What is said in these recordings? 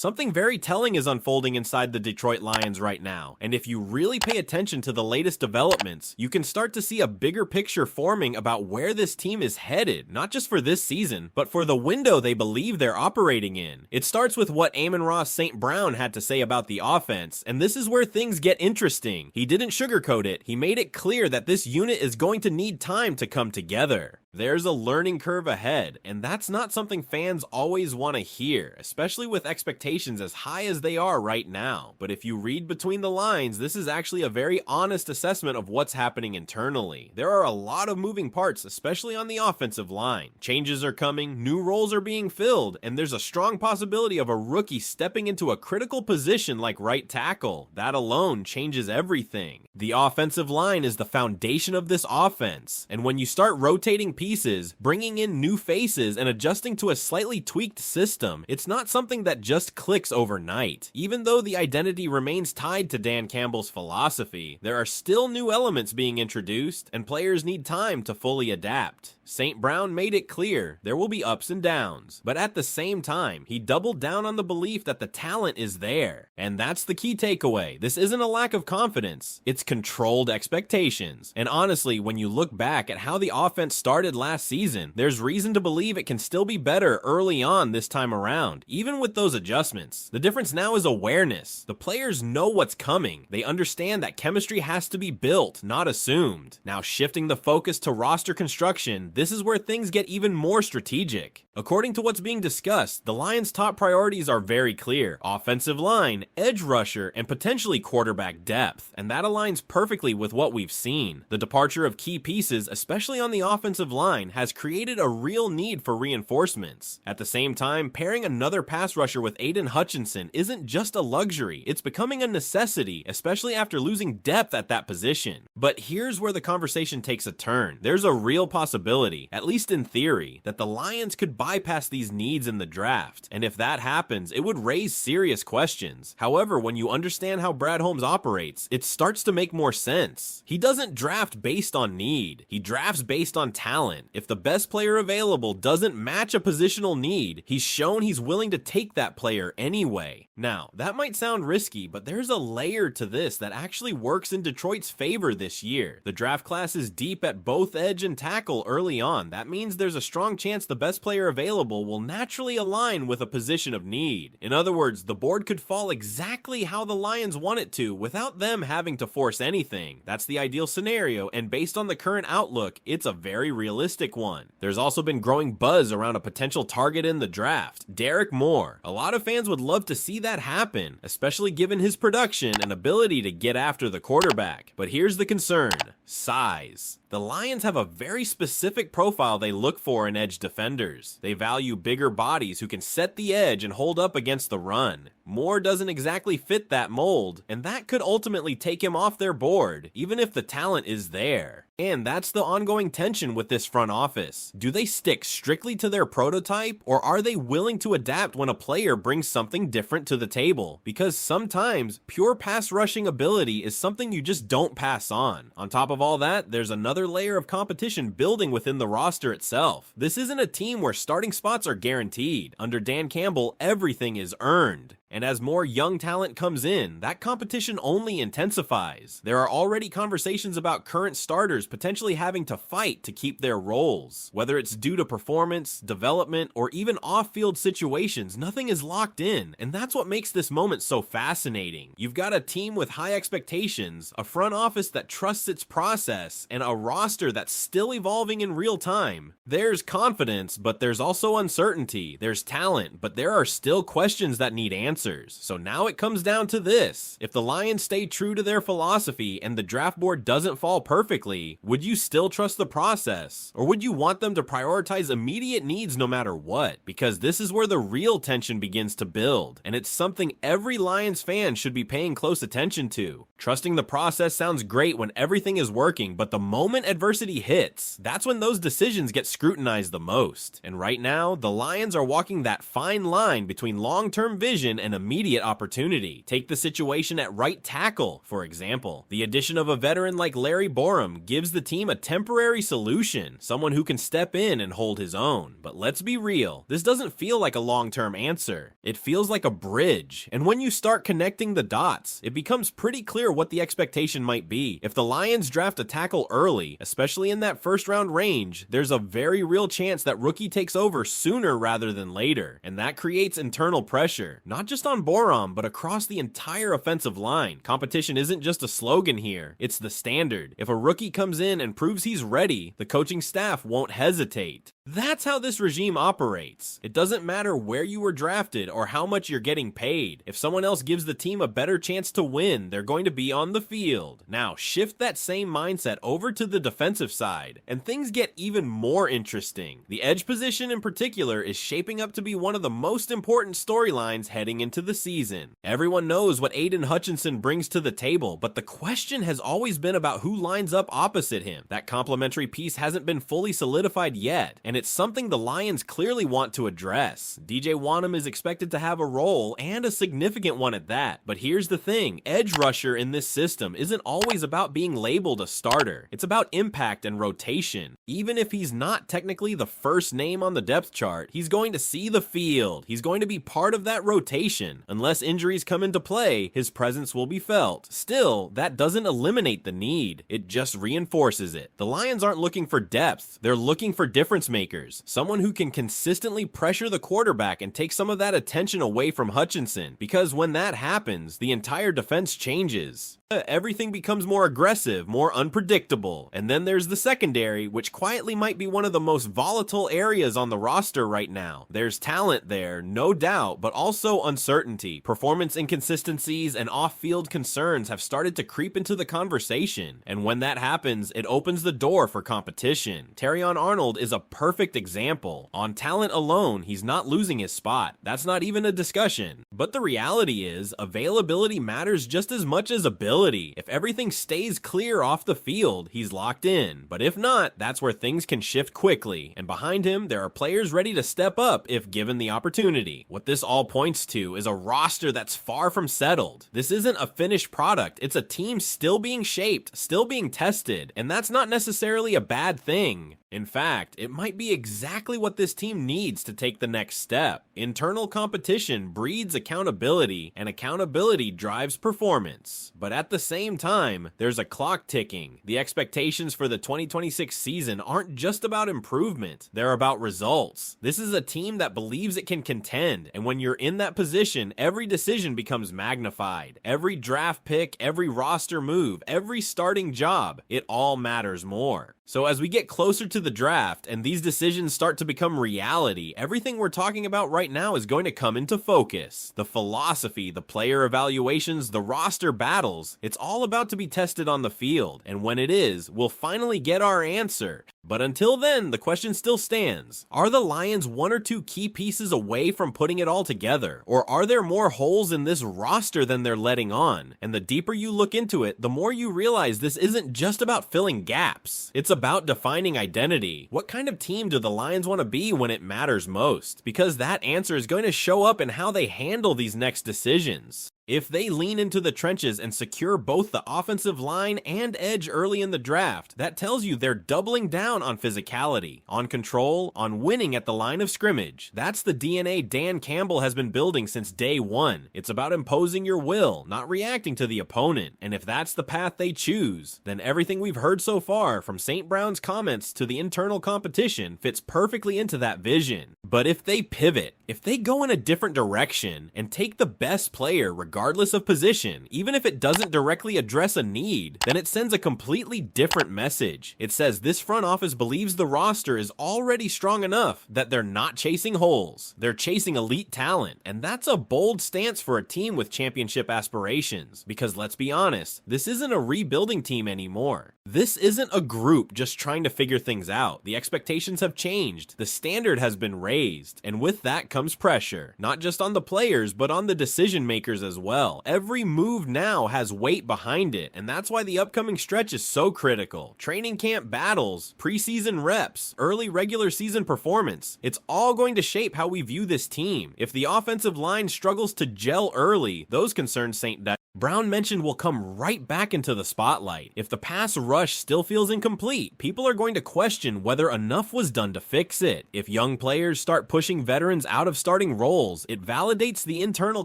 Something very telling is unfolding inside the Detroit Lions right now, and if you really pay attention to the latest developments, you can start to see a bigger picture forming about where this team is headed, not just for this season, but for the window they believe they're operating in. It starts with what Amon-Ra St. Brown had to say about the offense, and this is where things get interesting. He didn't sugarcoat it, he made it clear that this unit is going to need time to come together. There's a learning curve ahead, and that's not something fans always want to hear, especially with expectations as high as they are right now. But if you read between the lines, this is actually a very honest assessment of what's happening internally. There are a lot of moving parts, especially on the offensive line. Changes are coming, new roles are being filled, and there's a strong possibility of a rookie stepping into a critical position like right tackle. That alone changes everything. The offensive line is the foundation of this offense, and when you start rotating pieces, bringing in new faces, and adjusting to a slightly tweaked system, it's not something that just clicks overnight. Even though the identity remains tied to Dan Campbell's philosophy, there are still new elements being introduced, and players need time to fully adapt. St. Brown made it clear there will be ups and downs, but at the same time, he doubled down on the belief that the talent is there. And that's the key takeaway. This isn't a lack of confidence, it's controlled expectations. And honestly, when you look back at how the offense started last season, there's reason to believe it can still be better early on this time around, even with those adjustments. The difference now is awareness. The players know what's coming. They understand that chemistry has to be built, not assumed. Now shifting the focus to roster construction, this is where things get even more strategic. According to what's being discussed, the Lions' top priorities are very clear: offensive line, edge rusher, and potentially quarterback depth. And that aligns perfectly with what we've seen. The departure of key pieces, especially on the offensive line, has created a real need for reinforcements. At the same time, pairing another pass rusher with Aiden Hutchinson isn't just a luxury, it's becoming a necessity, especially after losing depth at that position. But here's where the conversation takes a turn. There's a real possibility, at least in theory, that the Lions could bypass these needs in the draft, and if that happens, it would raise serious questions. However, when you understand how Brad Holmes operates, it starts to make more sense. He doesn't draft based on need, he drafts based on talent. If the best player available doesn't match a positional need, he's shown he's willing to take that player anyway. Now, that might sound risky, but there's a layer to this that actually works in Detroit's favor this year. The draft class is deep at both edge and tackle early on. That means there's a strong chance the best player available will naturally align with a position of need. In other words, the board could fall exactly how the Lions want it to without them having to force anything. That's the ideal scenario, and based on the current outlook, it's a very realistic one. There's also been growing buzz around a potential target in the draft: Derek Moore. A lot of fans would love to see that happen, especially given his production and ability to get after the quarterback. But here's the concern: size. The Lions have a very specific profile they look for in edge defenders. They value bigger bodies who can set the edge and hold up against the run. Moore doesn't exactly fit that mold, and that could ultimately take him off their board, even if the talent is there. And that's the ongoing tension with this front office. Do they stick strictly to their prototype, or are they willing to adapt when a player brings something different to the table? Because sometimes pure pass rushing ability is something you just don't pass on. On top of all that, there's another layer of competition building within the roster itself. This isn't a team where starting spots are guaranteed. Under Dan Campbell, everything is earned. And as more young talent comes in, that competition only intensifies. There are already conversations about current starters potentially having to fight to keep their roles. Whether it's due to performance, development, or even off-field situations, nothing is locked in, and that's what makes this moment so fascinating. You've got a team with high expectations, a front office that trusts its process, and a roster that's still evolving in real time. There's confidence, but there's also uncertainty. There's talent, but there are still questions that need answers. So now it comes down to this: if the Lions stay true to their philosophy and the draft board doesn't fall perfectly, would you still trust the process? Or would you want them to prioritize immediate needs no matter what? Because this is where the real tension begins to build, and it's something every Lions fan should be paying close attention to. Trusting the process sounds great when everything is working, but the moment adversity hits, that's when those decisions get scrutinized the most. And right now, the Lions are walking that fine line between long-term vision and an immediate opportunity. Take the situation at right tackle, for example. The addition of a veteran like Larry Borom gives the team a temporary solution, someone who can step in and hold his own. But let's be real, this doesn't feel like a long-term answer. It feels like a bridge, and when you start connecting the dots, it becomes pretty clear what the expectation might be. If the Lions draft a tackle early, especially in that first-round range, there's a very real chance that rookie takes over sooner rather than later, and that creates internal pressure, not just on Borom, but across the entire offensive line. Competition isn't just a slogan here, it's the standard. If a rookie comes in and proves he's ready, the coaching staff won't hesitate. That's how this regime operates. It doesn't matter where you were drafted or how much you're getting paid. If someone else gives the team a better chance to win, they're going to be on the field. Now, shift that same mindset over to the defensive side, and things get even more interesting. The edge position in particular is shaping up to be one of the most important storylines heading into the season. Everyone knows what Aiden Hutchinson brings to the table, but the question has always been about who lines up opposite him. That complementary piece hasn't been fully solidified yet, and it's something the Lions clearly want to address. DJ Wonnum is expected to have a role, and a significant one at that. But here's the thing, edge rusher in this system isn't always about being labeled a starter. It's about impact and rotation. Even if he's not technically the first name on the depth chart, he's going to see the field. He's going to be part of that rotation. Unless injuries come into play, his presence will be felt. Still, that doesn't eliminate the need. It just reinforces it. The Lions aren't looking for depth. They're looking for difference makers. Someone who can consistently pressure the quarterback and take some of that attention away from Hutchinson. Because when that happens, the entire defense changes. Everything becomes more aggressive, more unpredictable. And then there's the secondary, which quietly might be one of the most volatile areas on the roster right now. There's talent there, no doubt, but also uncertainty. Performance inconsistencies and off-field concerns have started to creep into the conversation. And when that happens, it opens the door for competition. Terrion Arnold is a perfect example. On talent alone, he's not losing his spot. That's not even a discussion. But the reality is, availability matters just as much as ability. If everything stays clear off the field, he's locked in. But if not, that's where things can shift quickly. And behind him, there are players ready to step up if given the opportunity. What this all points to is a roster that's far from settled. This isn't a finished product. It's a team still being shaped, still being tested. And that's not necessarily a bad thing. In fact, it might be exactly what this team needs to take the next step. Internal competition breeds accountability, and accountability drives performance. But at the same time, there's a clock ticking. The expectations for the 2026 season aren't just about improvement, they're about results. This is a team that believes it can contend, and when you're in that position, every decision becomes magnified. Every draft pick, every roster move, every starting job, it all matters more. So as we get closer to the draft and these decisions start to become reality, everything we're talking about right now is going to come into focus. The philosophy, the player evaluations, the roster battles, it's all about to be tested on the field. And when it is, we'll finally get our answer. But until then, the question still stands. Are the Lions one or two key pieces away from putting it all together? Or are there more holes in this roster than they're letting on? And the deeper you look into it, the more you realize this isn't just about filling gaps. It's about defining identity. What kind of team do the Lions want to be when it matters most? Because that answer is going to show up in how they handle these next decisions. If they lean into the trenches and secure both the offensive line and edge early in the draft, that tells you they're doubling down on physicality, on control, on winning at the line of scrimmage. That's the DNA Dan Campbell has been building since day one. It's about imposing your will, not reacting to the opponent. And if that's the path they choose, then everything we've heard so far, from St. Brown's comments to the internal competition, fits perfectly into that vision. But if they pivot, if they go in a different direction and take the best player regardless of position, even if it doesn't directly address a need, then it sends a completely different message. It says this front office believes the roster is already strong enough that they're not chasing holes. They're chasing elite talent, and that's a bold stance for a team with championship aspirations. Because let's be honest, this isn't a rebuilding team anymore. This isn't a group just trying to figure things out. The expectations have changed. The standard has been raised. And with that comes pressure, not just on the players, but on the decision makers as well. well. Every move now has weight behind it, and that's why the upcoming stretch is so critical. Training camp battles, preseason reps, early regular season performance. It's all going to shape how we view this team. If the offensive line struggles to gel early, those concerns St. Brown mentioned will come right back into the spotlight. If the pass rush still feels incomplete, people are going to question whether enough was done to fix it. If young players start pushing veterans out of starting roles, it validates the internal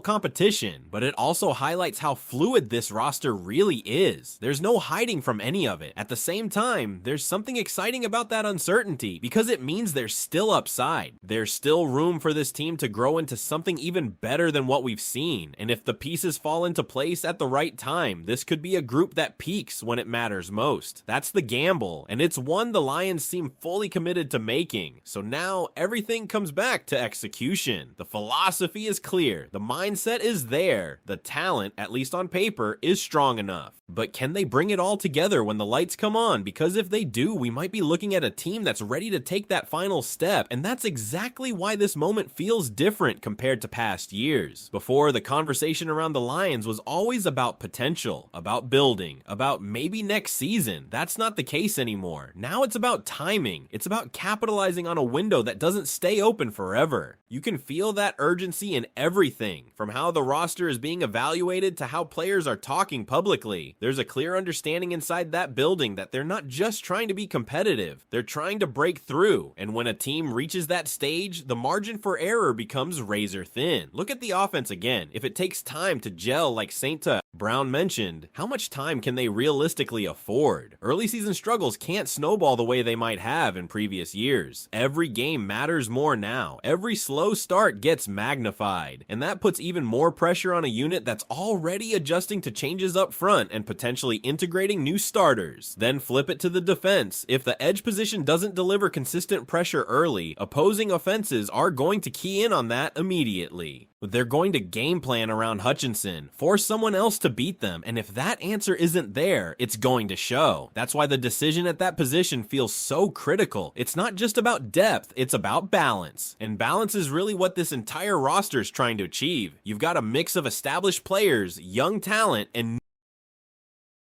competition, but it also highlights how fluid this roster really is. There's no hiding from any of it. At the same time, there's something exciting about that uncertainty because it means there's still upside. There's still room for this team to grow into something even better than what we've seen, and if the pieces fall into place at the right time, this could be a group that peaks when it matters most. That's the gamble, and it's one the Lions seem fully committed to making. So now everything comes back to execution. The philosophy is clear, the mindset is there, the talent, at least on paper, is strong enough. But can they bring it all together when the lights come on? Because if they do, we might be looking at a team that's ready to take that final step, and that's exactly why this moment feels different compared to past years. Before, the conversation around the Lions was always about potential, about building, about maybe next season. That's not the case anymore. Now it's about timing. It's about capitalizing on a window that doesn't stay open forever. You can feel that urgency in everything, from how the roster is being evaluated to how players are talking publicly. There's a clear understanding inside that building that they're not just trying to be competitive, they're trying to break through. And when a team reaches that stage, the margin for error becomes razor thin. Look at the offense again. If it takes time to gel like St. Brown mentioned, how much time can they realistically afford? Early season struggles can't snowball the way they might have in previous years. Every game matters more now. Every slow start gets magnified, and that puts even more pressure on a unit that's already adjusting to changes up front and potentially integrating new starters. Then flip it to the defense. If the edge position doesn't deliver consistent pressure early, opposing offenses are going to key in on that immediately. They're going to game plan around Hutchinson, force someone else to beat them, and if that answer isn't there, it's going to show. That's why the decision at that position feels so critical. It's not just about depth, it's about balance. And balance is really what this entire roster is trying to achieve. You've got a mix of established players, young talent, and